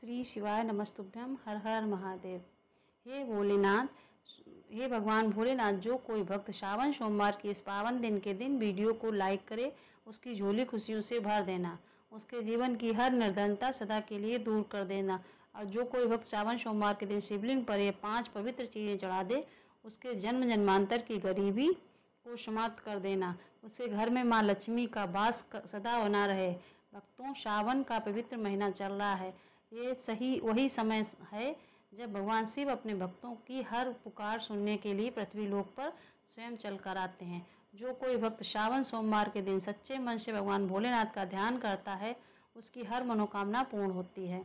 श्री शिवाय नमस्तुभ्यम। हर हर महादेव। हे भोलेनाथ, हे भगवान भोलेनाथ, जो कोई भक्त श्रावण सोमवार के इस पावन दिन के दिन वीडियो को लाइक करे, उसकी झोली खुशियों से भर देना, उसके जीवन की हर निर्धनता सदा के लिए दूर कर देना। और जो कोई भक्त श्रावण सोमवार के दिन शिवलिंग पर ये 5 पवित्र चीज़ें चढ़ा दे, उसके जन्म जन्मांतर की गरीबी को समाप्त कर देना, उसके घर में माँ लक्ष्मी का वास सदा बना रहे। भक्तों, श्रावण का पवित्र महीना चल रहा है। ये सही वही समय है जब भगवान शिव अपने भक्तों की हर पुकार सुनने के लिए पृथ्वी लोक पर स्वयं चल कर आते हैं। जो कोई भक्त श्रावण सोमवार के दिन सच्चे मन से भगवान भोलेनाथ का ध्यान करता है, उसकी हर मनोकामना पूर्ण होती है।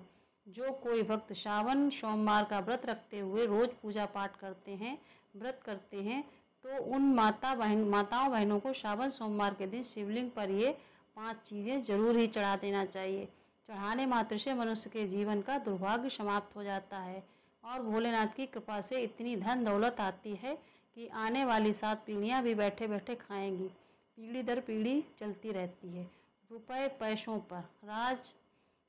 जो कोई भक्त श्रावण सोमवार का व्रत रखते हुए रोज पूजा पाठ व्रत करते हैं, तो उन माताओं बहनों को श्रावण सोमवार के दिन शिवलिंग पर ये 5 चीज़ें जरूर ही चढ़ा देना चाहिए। चढ़ाने मात्र से मनुष्य के जीवन का दुर्भाग्य समाप्त हो जाता है और भोलेनाथ की कृपा से इतनी धन दौलत आती है कि आने वाली 7 पीढ़ियाँ भी बैठे बैठे खाएंगी। पीढ़ी दर पीढ़ी चलती रहती है। रुपए पैसों पर राज।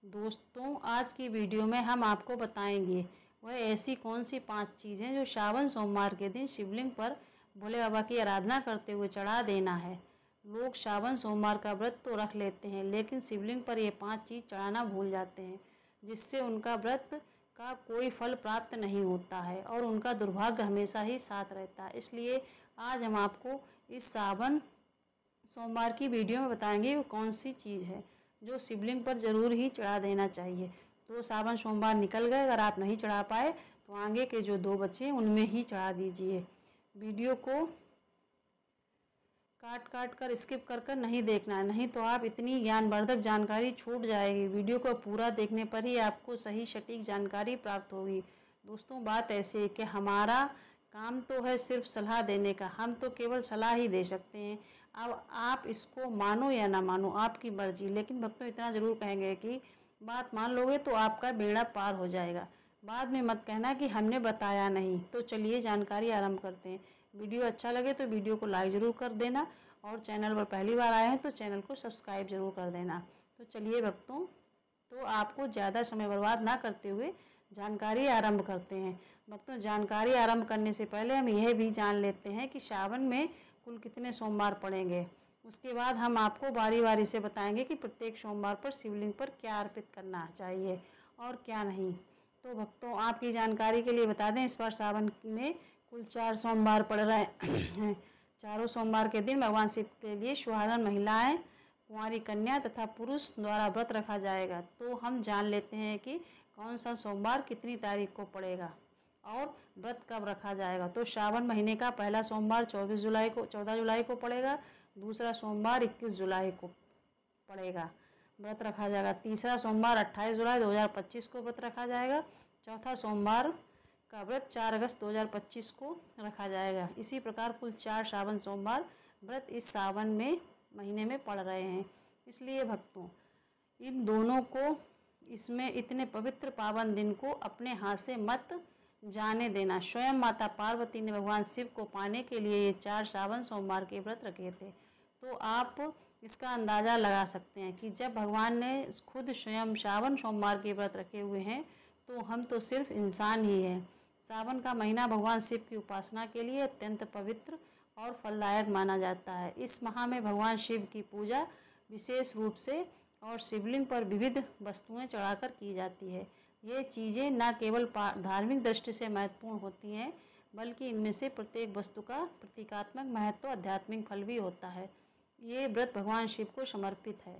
दोस्तों, आज की वीडियो में हम आपको बताएंगे वह ऐसी कौन सी 5 चीज़ें जो श्रावण सोमवार के दिन शिवलिंग पर भोले बाबा की आराधना करते हुए चढ़ा देना है। लोग श्रावण सोमवार का व्रत तो रख लेते हैं, लेकिन शिवलिंग पर ये 5 चीज़ चढ़ाना भूल जाते हैं, जिससे उनका व्रत का कोई फल प्राप्त नहीं होता है और उनका दुर्भाग्य हमेशा ही साथ रहता है। इसलिए आज हम आपको इस श्रावण सोमवार की वीडियो में बताएंगे वो कौन सी चीज़ है जो शिवलिंग पर ज़रूर ही चढ़ा देना चाहिए। तो श्रावण सोमवार निकल गए, अगर आप नहीं चढ़ा पाए तो आगे के जो 2 बचे उनमें ही चढ़ा दीजिए। वीडियो को काट कर स्किप कर नहीं देखना, नहीं तो आप इतनी ज्ञानवर्धक जानकारी छूट जाएगी। वीडियो को पूरा देखने पर ही आपको सही सटीक जानकारी प्राप्त होगी। दोस्तों, बात ऐसी है कि हमारा काम तो है सिर्फ सलाह देने का, हम तो केवल सलाह ही दे सकते हैं। अब आप इसको मानो या ना मानो, आपकी मर्जी, लेकिन भक्तों इतना ज़रूर कहेंगे कि बात मान लोगे तो आपका बेड़ा पार हो जाएगा। बाद में मत कहना कि हमने बताया नहीं। तो चलिए जानकारी आरंभ करते हैं। वीडियो अच्छा लगे तो वीडियो को लाइक ज़रूर कर देना और चैनल पर पहली बार आए हैं तो चैनल को सब्सक्राइब जरूर कर देना। तो चलिए भक्तों, तो आपको ज़्यादा समय बर्बाद ना करते हुए जानकारी आरंभ करते हैं। भक्तों, जानकारी आरंभ करने से पहले हम यह भी जान लेते हैं कि श्रावण में कुल कितने सोमवार पड़ेंगे। उसके बाद हम आपको बारी बारी से बताएंगे कि प्रत्येक सोमवार पर शिवलिंग पर क्या अर्पित करना चाहिए और क्या नहीं। तो भक्तों, आपकी जानकारी के लिए बता दें, इस बार श्रावण में कुल 4 सोमवार पड़ रहे हैं। चारों सोमवार के दिन भगवान शिव के लिए सुहागन महिलाएं, कुंवारी कन्या तथा पुरुष द्वारा व्रत रखा जाएगा। तो हम जान लेते हैं कि कौन सा सोमवार कितनी तारीख को पड़ेगा और व्रत कब रखा जाएगा। तो श्रावण महीने का पहला सोमवार 14 जुलाई को पड़ेगा। दूसरा सोमवार 21 जुलाई को पड़ेगा, व्रत रखा जाएगा। तीसरा सोमवार 28 जुलाई 2025 को व्रत रखा जाएगा। चौथा सोमवार का व्रत 4 अगस्त 2025 को रखा जाएगा। इसी प्रकार कुल 4 श्रावण सोमवार व्रत इस श्रावण में महीने में पड़ रहे हैं। इसलिए भक्तों, इन दोनों को इसमें इतने पवित्र पावन दिन को अपने हाथ से मत जाने देना। स्वयं माता पार्वती ने भगवान शिव को पाने के लिए ये 4 श्रावण सोमवार के व्रत रखे थे। तो आप इसका अंदाज़ा लगा सकते हैं कि जब भगवान ने खुद स्वयं श्रावण सोमवार के व्रत रखे हुए हैं, तो हम तो सिर्फ इंसान ही हैं। सावन का महीना भगवान शिव की उपासना के लिए अत्यंत पवित्र और फलदायक माना जाता है। इस माह में भगवान शिव की पूजा विशेष रूप से और शिवलिंग पर विविध वस्तुएं चढ़ाकर की जाती है। ये चीज़ें न केवल धार्मिक दृष्टि से महत्वपूर्ण होती हैं, बल्कि इनमें से प्रत्येक वस्तु का प्रतीकात्मक महत्व आध्यात्मिक फल भी होता है। ये व्रत भगवान शिव को समर्पित है।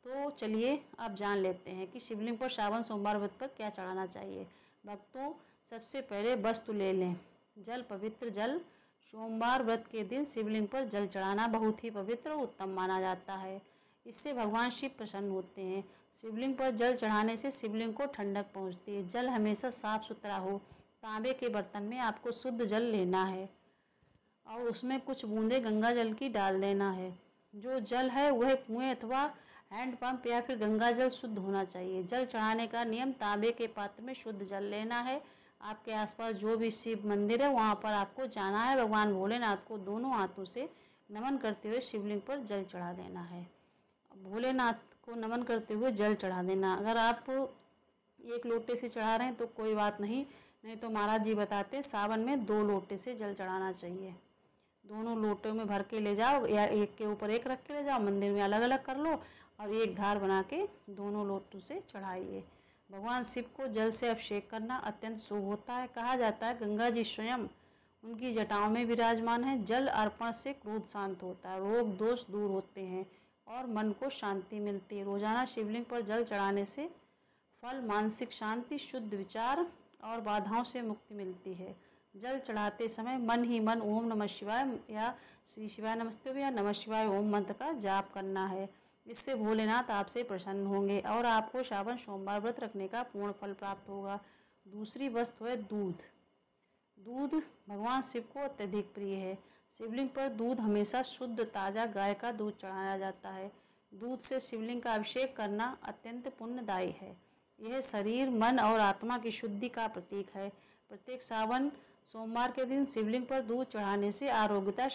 तो चलिए अब जान लेते हैं कि शिवलिंग पर श्रावण सोमवार व्रत पर क्या चढ़ाना चाहिए। भक्तों, सबसे पहले वस्तु ले लें जल। पवित्र जल। सोमवार व्रत के दिन शिवलिंग पर जल चढ़ाना बहुत ही पवित्र और उत्तम माना जाता है। इससे भगवान शिव प्रसन्न होते हैं। शिवलिंग पर जल चढ़ाने से शिवलिंग को ठंडक पहुंचती है। जल हमेशा साफ सुथरा हो। तांबे के बर्तन में आपको शुद्ध जल लेना है और उसमें कुछ बूंदे गंगा जल की डाल देना है। जो जल है वह कुएं अथवा हैंडपंप या फिर गंगा जल शुद्ध होना चाहिए। जल चढ़ाने का नियम, तांबे के पात्र में शुद्ध जल लेना है। आपके आसपास जो भी शिव मंदिर है वहाँ पर आपको जाना है। भगवान भोलेनाथ को दोनों हाथों से नमन करते हुए शिवलिंग पर जल चढ़ा देना है। भोलेनाथ को नमन करते हुए जल चढ़ा देना। अगर आप 1 लोटे से चढ़ा रहे हैं तो कोई बात नहीं, नहीं तो महाराज जी बताते सावन में 2 लोटे से जल चढ़ाना चाहिए। दोनों लोटों में भर के ले जाओ या एक के ऊपर एक रख के ले जाओ, मंदिर में अलग अलग कर लो और एक धार बना के दोनों लोटों से चढ़ाइए। भगवान शिव को जल से अभिषेक करना अत्यंत शुभ होता है। कहा जाता है गंगा जी स्वयं उनकी जटाओं में विराजमान है। जल अर्पण से क्रोध शांत होता है, रोग दोष दूर होते हैं और मन को शांति मिलती है। रोजाना शिवलिंग पर जल चढ़ाने से फल मानसिक शांति, शुद्ध विचार और बाधाओं से मुक्ति मिलती है। जल चढ़ाते समय मन ही मन ओम नमः शिवाय या श्री शिवाय नमस्ते या नमः शिवाय ओम मंत्र का जाप करना है। इससे भोलेनाथ आपसे प्रसन्न होंगे और आपको श्रावण सोमवार व्रत रखने का पूर्ण फल प्राप्त होगा। दूसरी वस्तु है दूध। दूध भगवान शिव को अत्यधिक प्रिय है। शिवलिंग पर दूध हमेशा शुद्ध ताज़ा गाय का दूध चढ़ाया जाता है। दूध से शिवलिंग का अभिषेक करना अत्यंत पुण्यदायी है। यह शरीर, मन और आत्मा की शुद्धि का प्रतीक है। प्रत्येक सावन सोमवार के दिन शिवलिंग पर दूध चढ़ाने से आरोग्यता,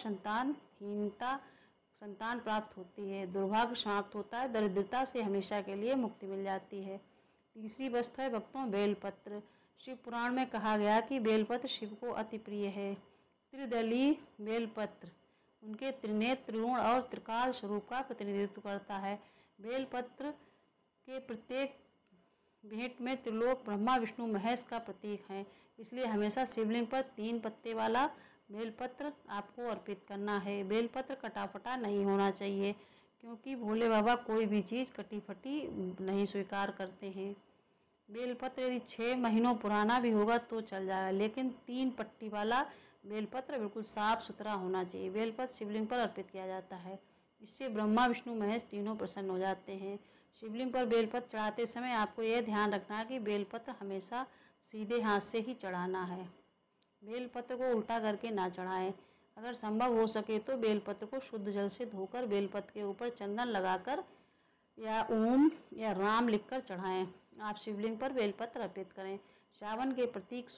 संतान प्राप्त होती है, दुर्भाग्य समाप्त होता है, दरिद्रता से हमेशा के लिए मुक्ति मिल जाती है। तीसरी वस्तु है भक्तों बेलपत्र। शिव पुराण में कहा गया कि बेलपत्र शिव को अति प्रिय है। त्रिदलीय बेलपत्र उनके त्रिनेत्र, त्रिगुण और त्रिकाल स्वरूप का प्रतिनिधित्व करता है। बेलपत्र के प्रत्येक भेंट में त्रिलोक ब्रह्मा विष्णु महेश का प्रतीक है। इसलिए हमेशा शिवलिंग पर 3 पत्ते वाला बेलपत्र आपको अर्पित करना है। बेलपत्र कटा फटा नहीं होना चाहिए क्योंकि भोले बाबा कोई भी चीज़ कटी फटी नहीं स्वीकार करते हैं। बेलपत्र यदि 6 महीनों पुराना भी होगा तो चल जाएगा, लेकिन 3 पट्टी वाला बेलपत्र बिल्कुल साफ सुथरा होना चाहिए। बेलपत्र शिवलिंग पर अर्पित किया जाता है। इससे ब्रह्मा विष्णु महेश तीनों प्रसन्न हो जाते हैं। शिवलिंग पर बेलपत्र चढ़ाते समय आपको यह ध्यान रखना है कि बेलपत्र हमेशा सीधे हाथ से ही चढ़ाना है। बेलपत्र को उल्टा करके ना चढ़ाएं। अगर संभव हो सके तो बेलपत्र को शुद्ध जल से धोकर बेलपत्र के ऊपर चंदन लगाकर या ओम या राम लिखकर चढ़ाएं। आप शिवलिंग पर बेलपत्र अर्पित करें। श्रावण के प्रत्येक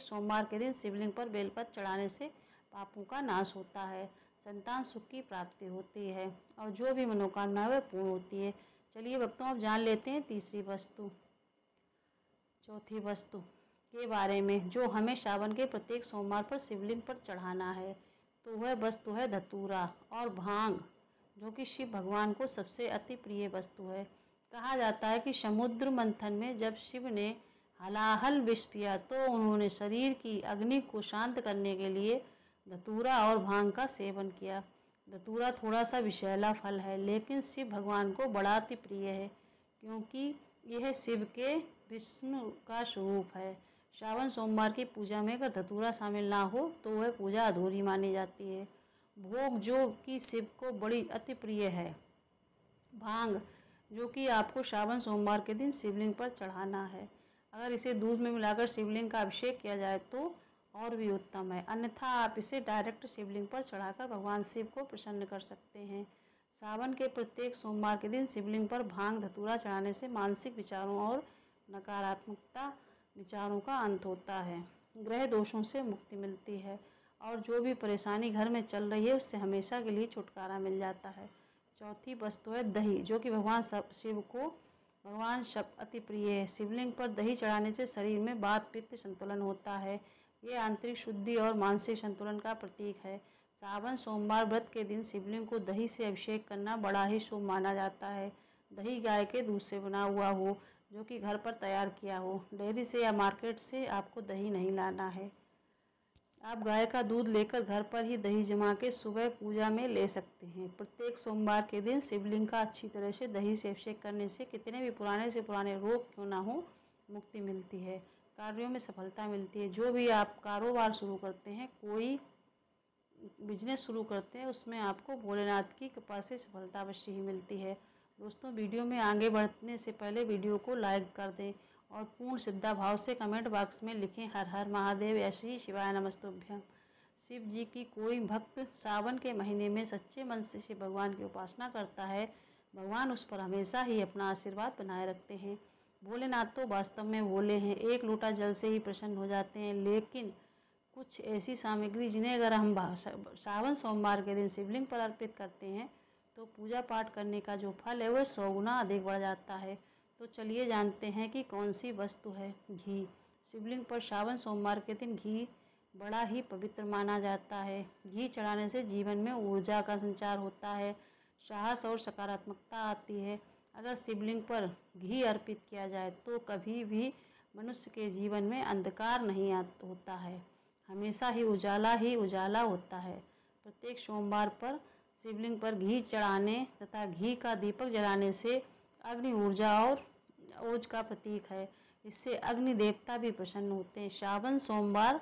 सोमवार के दिन शिवलिंग पर बेलपत्र चढ़ाने से पापों का नाश होता है, संतान सुख की प्राप्ति होती है और जो भी मनोकामना है पूर्ण होती है। चलिए भक्तों, अब जान लेते हैं चौथी वस्तु के बारे में जो हमें श्रावण के प्रत्येक सोमवार पर शिवलिंग पर चढ़ाना है। तो वह वस्तु है धतूरा और भांग, जो कि शिव भगवान को सबसे अति प्रिय वस्तु है। कहा जाता है कि समुद्र मंथन में जब शिव ने हलाहल विष पिया तो उन्होंने शरीर की अग्नि को शांत करने के लिए धतूरा और भांग का सेवन किया। धतूरा थोड़ा सा विषैला फल है, लेकिन शिव भगवान को बड़ा अति प्रिय है क्योंकि यह शिव के विष्णु का स्वरूप है। श्रावण सोमवार की पूजा में अगर धतूरा शामिल ना हो तो वह पूजा अधूरी मानी जाती है। भोग जो कि शिव को बड़ी अति प्रिय है। भांग जो कि आपको श्रावण सोमवार के दिन शिवलिंग पर चढ़ाना है। अगर इसे दूध में मिलाकर शिवलिंग का अभिषेक किया जाए तो और भी उत्तम है, अन्यथा आप इसे डायरेक्ट शिवलिंग पर चढ़ाकर भगवान शिव को प्रसन्न कर सकते हैं। सावन के प्रत्येक सोमवार के दिन शिवलिंग पर भांग धतूरा चढ़ाने से मानसिक विचारों और नकारात्मकता विचारों का अंत होता है, ग्रह दोषों से मुक्ति मिलती है और जो भी परेशानी घर में चल रही है उससे हमेशा के लिए छुटकारा मिल जाता है। चौथी वस्तु है दही, जो कि भगवान शिव अति प्रिय है। शिवलिंग पर दही चढ़ाने से शरीर में वात पित्त संतुलन होता है। ये आंतरिक शुद्धि और मानसिक संतुलन का प्रतीक है। सावन सोमवार व्रत के दिन शिवलिंग को दही से अभिषेक करना बड़ा ही शुभ माना जाता है। दही गाय के दूध से बना हुआ हो, जो कि घर पर तैयार किया हो। डेयरी से या मार्केट से आपको दही नहीं लाना है। आप गाय का दूध लेकर घर पर ही दही जमा के सुबह पूजा में ले सकते हैं। प्रत्येक सोमवार के दिन शिवलिंग का अच्छी तरह से दही से अभिषेक करने से कितने भी पुराने से पुराने रोग क्यों ना हो, मुक्ति मिलती है, कार्यों में सफलता मिलती है। जो भी आप कारोबार शुरू करते हैं, कोई बिजनेस शुरू करते हैं, उसमें आपको भोलेनाथ की कृपा से सफलता अवश्य ही मिलती है। दोस्तों, वीडियो में आगे बढ़ने से पहले वीडियो को लाइक कर दें और पूर्ण श्रद्धा भाव से कमेंट बॉक्स में लिखें हर हर महादेव या श्री शिवाय नमस्तुभ्यम। शिव जी की कोई भक्त सावन के महीने में सच्चे मन से शिव भगवान की उपासना करता है, भगवान उस पर हमेशा ही अपना आशीर्वाद बनाए रखते हैं। भोलेनाथ तो वास्तव में भोले हैं, एक लोटा जल से ही प्रसन्न हो जाते हैं। लेकिन कुछ ऐसी सामग्री जिन्हें अगर हम सावन सोमवार के दिन शिवलिंग पर अर्पित करते हैं तो पूजा पाठ करने का जो फल है वह 100 गुना अधिक बढ़ जाता है। तो चलिए जानते हैं कि कौन सी वस्तु है। घी। शिवलिंग पर श्रावण सोमवार के दिन घी बड़ा ही पवित्र माना जाता है। घी चढ़ाने से जीवन में ऊर्जा का संचार होता है, साहस और सकारात्मकता आती है। अगर शिवलिंग पर घी अर्पित किया जाए तो कभी भी मनुष्य के जीवन में अंधकार नहीं होता है, हमेशा ही उजाला होता है। प्रत्येक सोमवार पर शिवलिंग पर घी चढ़ाने तथा घी का दीपक जलाने से अग्नि ऊर्जा और ओज का प्रतीक है। इससे अग्नि देवता भी प्रसन्न होते हैं। श्रावण सोमवार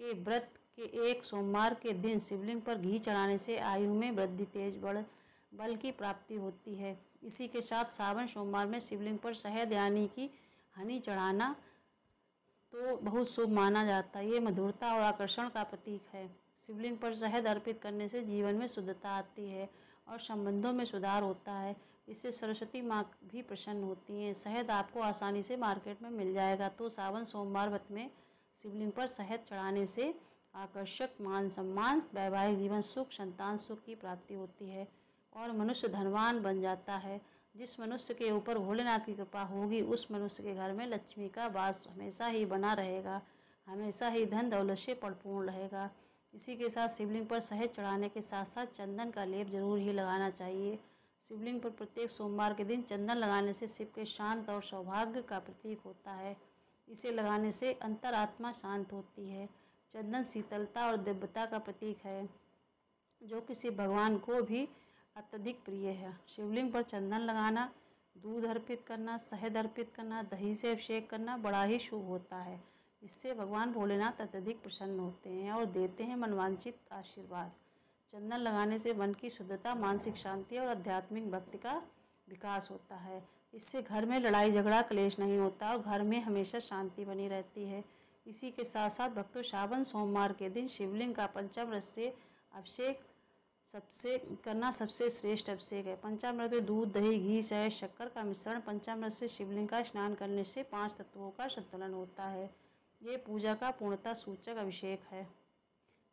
के व्रत के एक सोमवार के दिन शिवलिंग पर घी चढ़ाने से आयु में वृद्धि, तेज बल की प्राप्ति होती है। इसी के साथ श्रावण सोमवार में शिवलिंग पर शहद यानी कि हनी चढ़ाना तो बहुत शुभ माना जाता है। ये मधुरता और आकर्षण का प्रतीक है। शिवलिंग पर शहद अर्पित करने से जीवन में शुद्धता आती है और संबंधों में सुधार होता है। इससे सरस्वती माँ भी प्रसन्न होती हैं। शहद आपको आसानी से मार्केट में मिल जाएगा। तो श्रावण सोमवार व्रत में शिवलिंग पर शहद चढ़ाने से आकर्षक मान सम्मान, वैवाहिक जीवन सुख, संतान सुख की प्राप्ति होती है और मनुष्य धनवान बन जाता है। जिस मनुष्य के ऊपर भोलेनाथ की कृपा होगी उस मनुष्य के घर में लक्ष्मी का वास हमेशा ही बना रहेगा, हमेशा ही धन दौलत से परिपूर्ण रहेगा। इसी के साथ शिवलिंग पर शहद चढ़ाने के साथ साथ चंदन का लेप जरूर ही लगाना चाहिए। शिवलिंग पर प्रत्येक सोमवार के दिन चंदन लगाने से शिव के शांत और सौभाग्य का प्रतीक होता है। इसे लगाने से अंतरात्मा शांत होती है। चंदन शीतलता और दिव्यता का प्रतीक है, जो किसी भगवान को भी अत्यधिक प्रिय है। शिवलिंग पर चंदन लगाना, दूध अर्पित करना, शहद अर्पित करना, दही से अभिषेक करना बड़ा ही शुभ होता है। इससे भगवान भोलेनाथ अत्यधिक प्रसन्न होते हैं और देते हैं मनवांछित आशीर्वाद। चंदन लगाने से मन की शुद्धता, मानसिक शांति और आध्यात्मिक भक्ति का विकास होता है। इससे घर में लड़ाई झगड़ा क्लेश नहीं होता और घर में हमेशा शांति बनी रहती है। इसी के साथ साथ भक्तों, श्रावण सोमवार के दिन शिवलिंग का पंचामृत से अभिषेक करना सबसे श्रेष्ठ अभिषेक है। पंचामृत में दूध, दही, घी, शहद, शक्कर का मिश्रण। पंचामृत से शिवलिंग का स्नान करने से 5 तत्वों का संतुलन होता है। ये पूजा का पूर्णता सूचक अभिषेक है।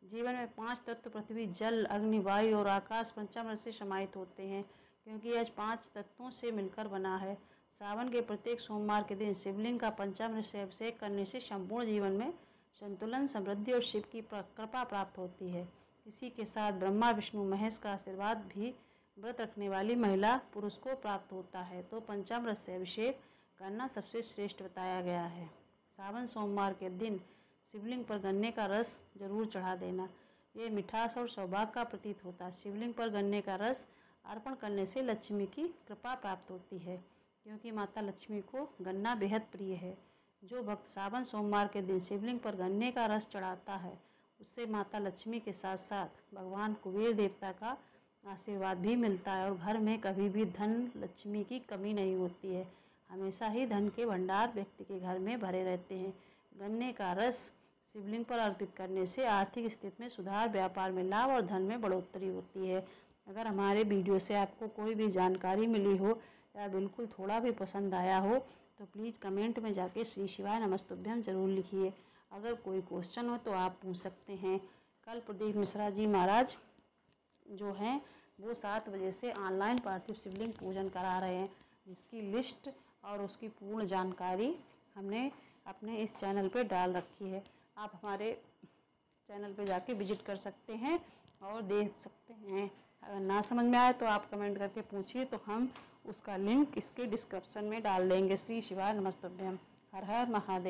जीवन में 5 तत्व पृथ्वी, जल, अग्नि, वायु और आकाश पंचामृत से समाहित होते हैं, क्योंकि यह 5 तत्वों से मिलकर बना है। सावन के प्रत्येक सोमवार के दिन शिवलिंग का पंचामृत से अभिषेक करने से संपूर्ण जीवन में संतुलन, समृद्धि और शिव की कृपा प्राप्त होती है। इसी के साथ ब्रह्मा, विष्णु, महेश का आशीर्वाद भी व्रत रखने वाली महिला पुरुष को प्राप्त होता है। तो पंचामृत से अभिषेक करना सबसे श्रेष्ठ बताया गया है। सावन सोमवार के दिन शिवलिंग पर गन्ने का रस जरूर चढ़ा देना। ये मिठास और सौभाग्य का प्रतीक होता है। शिवलिंग पर गन्ने का रस अर्पण करने से लक्ष्मी की कृपा प्राप्त होती है, क्योंकि माता लक्ष्मी को गन्ना बेहद प्रिय है। जो भक्त सावन सोमवार के दिन शिवलिंग पर गन्ने का रस चढ़ाता है उससे माता लक्ष्मी के साथ साथ भगवान कुबेर देवता का आशीर्वाद भी मिलता है और घर में कभी भी धन लक्ष्मी की कमी नहीं होती है। हमेशा ही धन के भंडार व्यक्ति के घर में भरे रहते हैं। गन्ने का रस शिवलिंग पर अर्पित करने से आर्थिक स्थिति में सुधार, व्यापार में लाभ और धन में बढ़ोतरी होती है। अगर हमारे वीडियो से आपको कोई भी जानकारी मिली हो या बिल्कुल थोड़ा भी पसंद आया हो तो प्लीज़ कमेंट में जाके श्री शिवाय नमस्तुभ्यम जरूर लिखिए। अगर कोई क्वेश्चन हो तो आप पूछ सकते हैं। कल प्रदीप मिश्रा जी महाराज जो हैं वो 7 बजे से ऑनलाइन पार्थिव शिवलिंग पूजन करा रहे हैं, जिसकी लिस्ट और उसकी पूर्ण जानकारी हमने अपने इस चैनल पे डाल रखी है। आप हमारे चैनल पे जाके विजिट कर सकते हैं और देख सकते हैं। अगर ना समझ में आए तो आप कमेंट करके पूछिए, तो हम उसका लिंक इसके डिस्क्रिप्शन में डाल देंगे। श्री शिवाय नमस्तुभ्यम। हर हर महादेव।